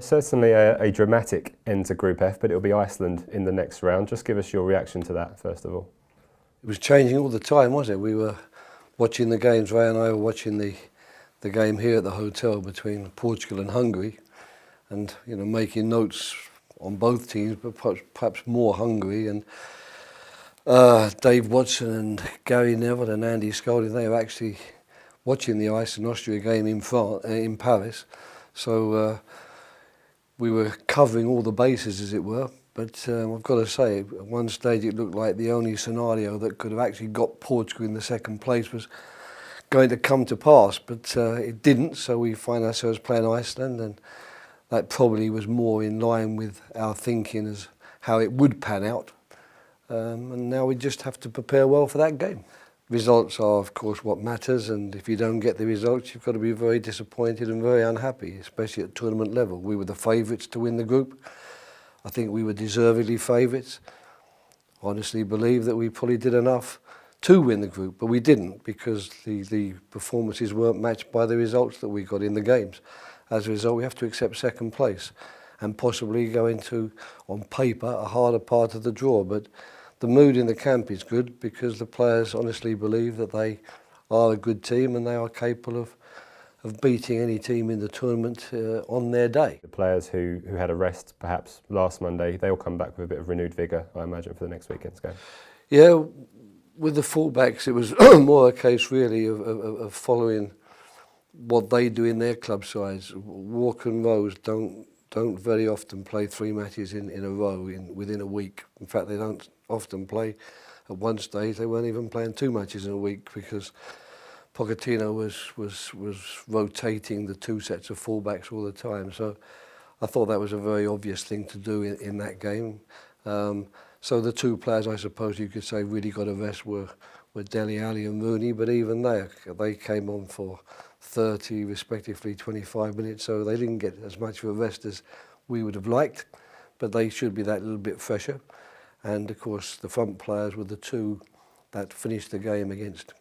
Certainly a dramatic end to Group F, but it'll be Iceland in the next round. Just give us your reaction to that, first of all. It was changing all the time, wasn't it? We were watching the games, Ray and I were watching the game here at the hotel between Portugal and Hungary, and making notes on both teams, but perhaps more Hungary. And Dave Watson and Gary Neville and Andy Scully, they were actually watching the Iceland-Austria game in Paris. So we were covering all the bases, as it were. But I've got to say, at one stage it looked like the only scenario that could have actually got Portugal in the second place was going to come to pass, but it didn't. So we find ourselves playing Iceland, and that probably was more in line with our thinking as how it would pan out. And now we just have to prepare well for that game. Results are, of course, what matters, and if you don't get the results, you've got to be very disappointed and very unhappy, especially at tournament level. We were the favourites to win the group. I think we were deservedly favourites. Honestly believe that we probably did enough to win the group, but we didn't, because the performances weren't matched by the results that we got in the games. As a result, we have to accept second place and possibly go into, on paper, a harder part of the draw. But the mood in the camp is good, because the players honestly believe that they are a good team and they are capable of beating any team in the tournament on their day. The players who had a rest perhaps last Monday, they'll come back with a bit of renewed vigour, I imagine, for the next weekend's game. Yeah, with the fullbacks, it was more a case really of following what they do in their club sides. Walker and Rose don't very often play 3 matches in a row within a week. In fact, they don't often play. At one stage, they weren't even playing 2 matches in a week, because Pochettino was rotating the 2 sets of fullbacks all the time. So I thought that was a very obvious thing to do in that game. So the 2 players, I suppose you could say, really got a rest were Dele Alli and Rooney, but even they came on for 30, respectively 25 minutes, so they didn't get as much of a rest as we would have liked, but they should be that little bit fresher. And of course the front players were the 2 that finished the game against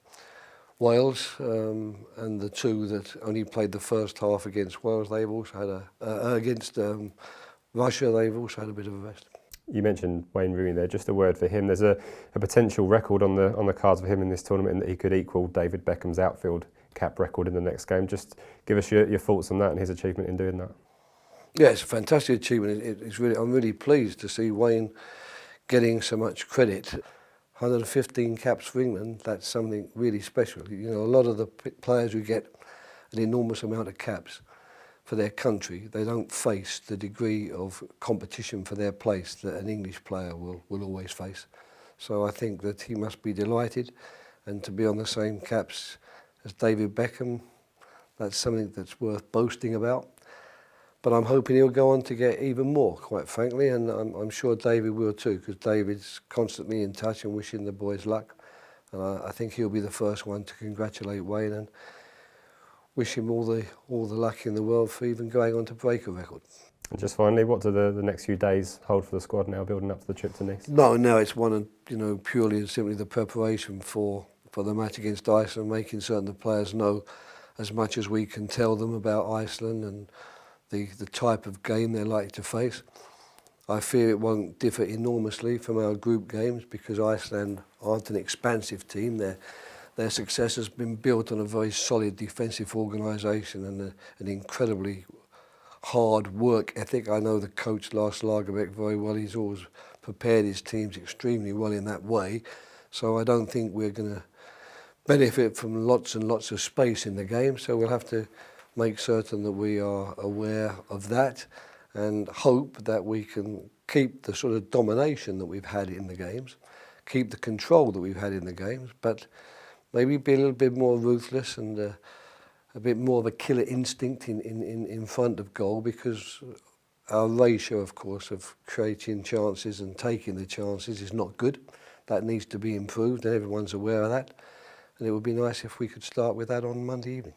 Wales, and the 2 that only played the first half against Wales. They've also had against Russia, they've also had a bit of a rest. You mentioned Wayne Rooney there. Just a word for him. There's a potential record on the cards for him in this tournament, in that he could equal David Beckham's outfield cap record in the next game. Just give us your thoughts on that and his achievement in doing that. Yeah, it's a fantastic achievement. I'm really pleased to see Wayne getting so much credit. 115 caps for England, that's something really special. A lot of the players who get an enormous amount of caps for their country, they don't face the degree of competition for their place that an English player will always face. So I think that he must be delighted, and to be on the same caps as David Beckham, that's something that's worth boasting about. But I'm hoping he'll go on to get even more, quite frankly, and I'm sure David will too, because David's constantly in touch and wishing the boys luck. And I think he'll be the first one to congratulate Wayne and wish him all the luck in the world for even going on to break a record. And just finally, what do the next few days hold for the squad now, building up to the trip to Nice? No, it's one, purely and simply the preparation for the match against Iceland, making certain the players know as much as we can tell them about Iceland and the type of game they're likely to face. I fear it won't differ enormously from our group games, because Iceland aren't an expansive team. Their success has been built on a very solid defensive organisation and an incredibly hard work ethic. I know the coach, Lars Lagerbäck, very well. He's always prepared his teams extremely well in that way. So I don't think we're going to benefit from lots and lots of space in the game. So we'll have to make certain that we are aware of that and hope that we can keep the sort of domination that we've had in the games, keep the control that we've had in the games, but maybe be a little bit more ruthless and a bit more of a killer instinct in front of goal, because our ratio, of course, of creating chances and taking the chances is not good. That needs to be improved, and everyone's aware of that. And it would be nice if we could start with that on Monday evening.